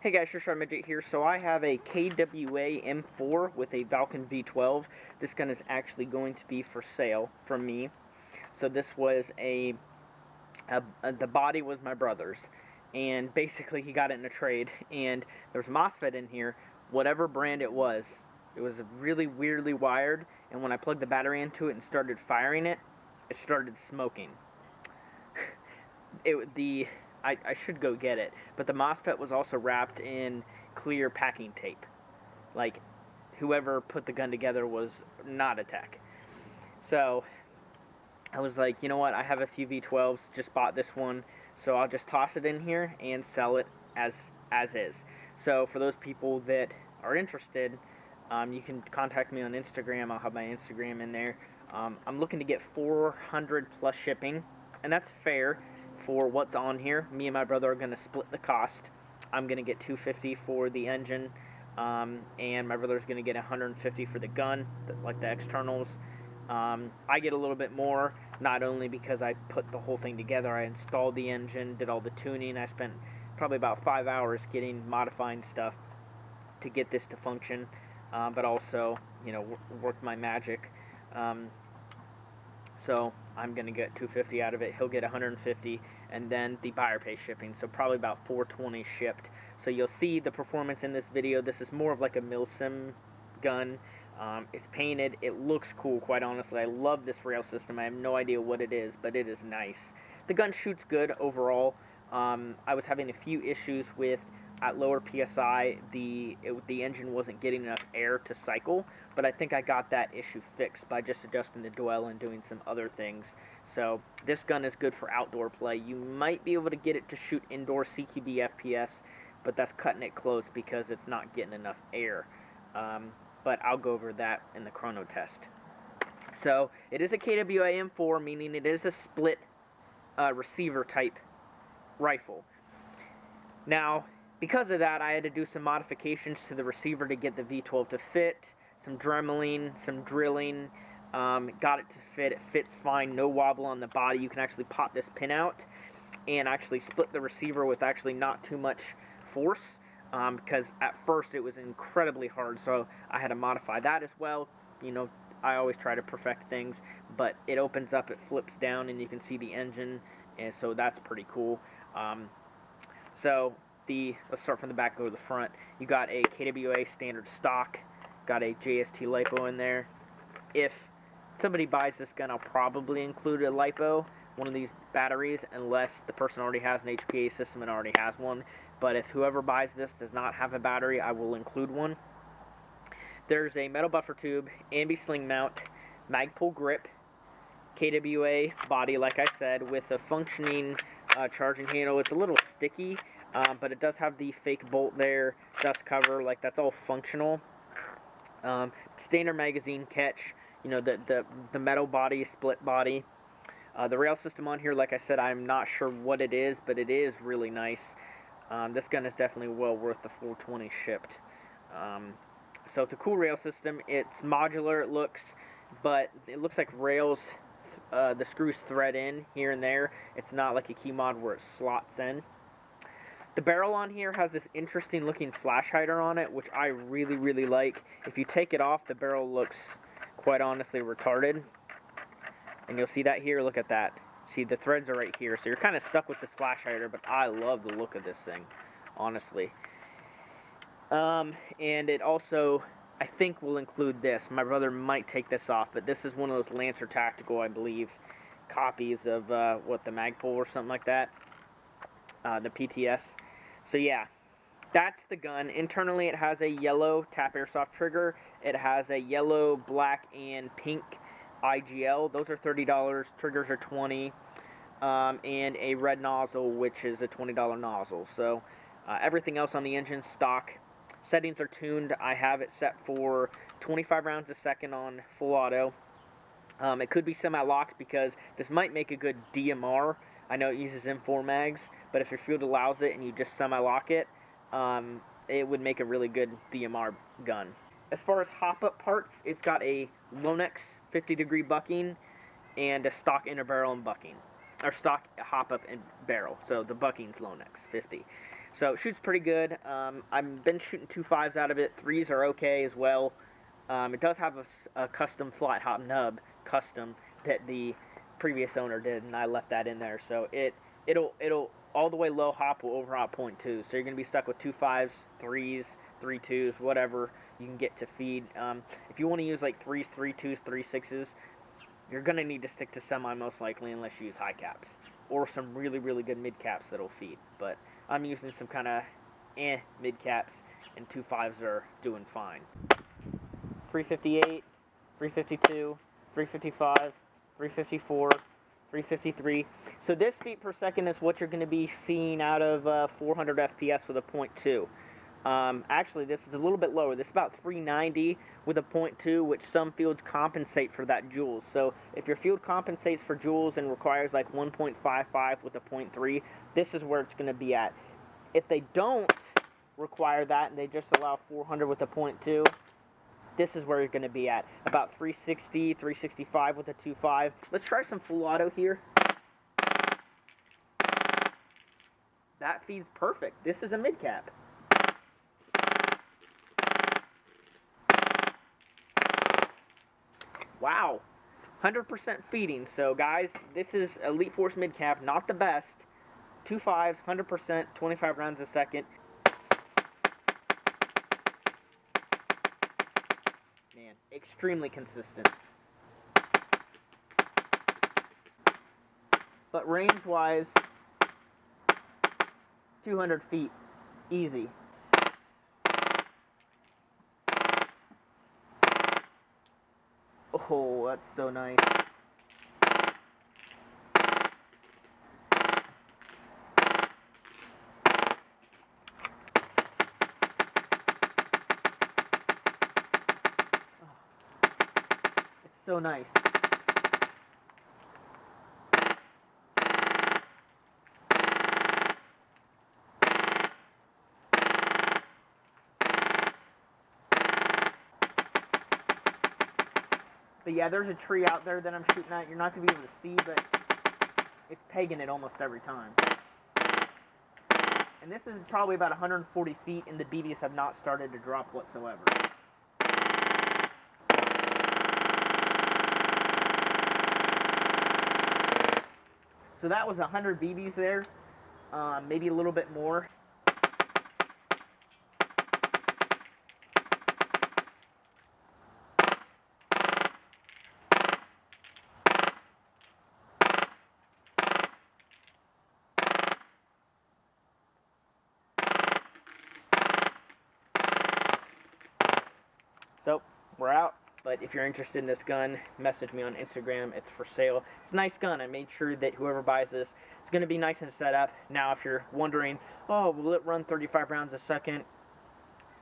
Hey guys, Sure Midget here. So I have a KWA M4 with a Valken V12. This gun is actually going to be for sale from me. So this was the body was my brother's, and basically he got it in a trade. And there's a MOSFET in here, whatever brand it was. It was really weirdly wired, and when I plugged the battery into it and started firing it, it started smoking. I should go get it, but the MOSFET was also wrapped in clear packing tape. Like, whoever put the gun together was not a tech. So, I was like, you know what, I have a few V12s, just bought this one, so I'll just toss it in here and sell it as is. So, for those people that are interested, you can contact me on Instagram. I'll have my Instagram in there. I'm looking to get 400 plus shipping, and that's fair for what's on here. Me and my brother are going to split the cost. I'm going to get $250 for the engine, and my brother's going to get $150 for the gun, like the externals. I get a little bit more, not only because I put the whole thing together, I installed the engine, did all the tuning. I spent probably about 5 hours modifying stuff to get this to function, but also, you know, worked my magic. So I'm going to get $250 out of it. He'll get $150, and then the buyer pays shipping, so probably about $420 shipped. So you'll see the performance in this video. This is more of like a milsim gun. It's painted. It looks cool, quite honestly. I love this rail system. I have no idea what it is, but it is nice. The gun shoots good overall. I was having a few issues with, at lower PSI, the engine wasn't getting enough air to cycle, but I think I got that issue fixed by just adjusting the dwell and doing some other things. So this gun is good for outdoor play. You might be able to get it to shoot indoor CQB FPS, but that's cutting it close because it's not getting enough air. But I'll go over that in the chrono test. So it is a KWA M4, meaning it is a split receiver type rifle. Now, because of that, I had to do some modifications to the receiver to get the V12 to fit, some dremeling, some drilling, got it to fit. It fits fine, no wobble on the body. You can actually pop this pin out and actually split the receiver with actually not too much force, because at first it was incredibly hard, so I had to modify that as well. You know, I always try to perfect things, but it opens up, it flips down, and you can see the engine, and so that's pretty cool. Let's start from the back, go to the front. You got a KWA standard stock, got a JST LiPo in there. If somebody buys this gun, I'll probably include a LiPo, one of these batteries, unless the person already has an HPA system and already has one. But if whoever buys this does not have a battery, I will include one. There's a metal buffer tube, ambi sling mount, Magpul grip, KWA body, like I said, with a functioning charging handle. It's a little sticky, but it does have the fake bolt there, dust cover, like that's all functional. Standard magazine catch, you know, the metal body, split body. The rail system on here, like I said, I'm not sure what it is, but it is really nice. This gun is definitely well worth the $420 shipped. So it's a cool rail system. It's modular, it looks, but it looks like rails, the screws thread in here and there. It's not like a key mod where it slots in. The barrel on here has this interesting looking flash hider on it, which I really, really like. If you take it off, the barrel looks, quite honestly, retarded. And you'll see that here, look at that. See, the threads are right here, so you're kind of stuck with this flash hider, but I love the look of this thing, honestly. And it also, I think, will include this. My brother might take this off, but this is one of those Lancer Tactical, I believe, copies of, the Magpul or something like that. The PTS. So yeah, that's the gun. Internally, it has a yellow tap airsoft trigger. It has a yellow, black, and pink IGL. Those are $30. Triggers are $20. And a red nozzle, which is a $20 nozzle. So everything else on the engine stock. Settings are tuned. I have it set for 25 rounds a second on full auto. It could be semi-locked because this might make a good DMR. I know it uses M4 mags, but if your field allows it and you just semi-lock it, it would make a really good DMR gun. As far as hop-up parts, it's got a Lonex 50-degree bucking and a stock inner barrel and bucking. Or stock hop-up and barrel, so the bucking's Lonex 50. So it shoots pretty good. I've been shooting 2.5s out of it. 3s are okay as well. It does have a custom flat hop nub, custom, that the previous owner did, and I left that in there. So it'll all the way low hop will overhop 0.2. So you're gonna be stuck with 2.5s, 3s, 3.2s, whatever you can get to feed. If you want to use like 3s, 3.2s, 3.6s, you're gonna need to stick to semi most likely, unless you use high caps or some really good mid caps that'll feed. But I'm using some kind of mid caps, and 2.5s are doing fine. 358, 352, 355, 354, 353. So this feet per second is what you're going to be seeing out of 400 FPS with a 0.2. Actually, this is a little bit lower. This is about 390 with a 0.2, which some fields compensate for that joules. So if your field compensates for joules and requires like 1.55 with a 0.3, this is where it's going to be at. If they don't require that and they just allow 400 with a 0.2, this is where you're going to be at. About 360, 365 with a 2.5. Let's try some full auto here. That feeds perfect. This is a mid cap. Wow, 100% feeding. So guys, this is Elite Force mid cap, not the best. 2.5s, 100%, 25 rounds a second. Man, extremely consistent. But range-wise, 200 feet, easy. Oh, that's so nice. It's so nice. But yeah, there's a tree out there that I'm shooting at. You're not going to be able to see, but it's pegging it almost every time. And this is probably about 140 feet, and the BBs have not started to drop whatsoever. So that was 100 BBs there, maybe a little bit more. So, we're out, but if you're interested in this gun, message me on Instagram. It's for sale. It's a nice gun. I made sure that whoever buys this, it's going to be nice and set up. Now, if you're wondering, oh, will it run 35 rounds a second?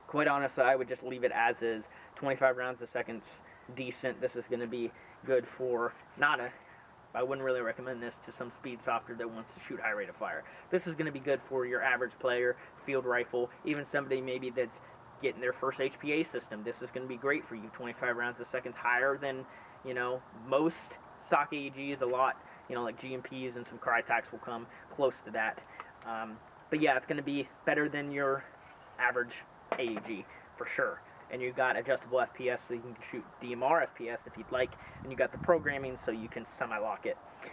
Quite honestly, I would just leave it as is. 25 rounds a second's decent. This is going to be good for, I wouldn't really recommend this to some speed softer that wants to shoot high rate of fire. This is going to be good for your average player, field rifle, even somebody maybe that's getting their first HPA system. This is going to be great for you. 25 rounds a second higher than, most stock AEGs. A lot, like GMPs and some Crytacs will come close to that. But yeah, it's going to be better than your average AEG for sure. And you got adjustable FPS, so you can shoot DMR FPS if you'd like, and you got the programming so you can semi-lock it.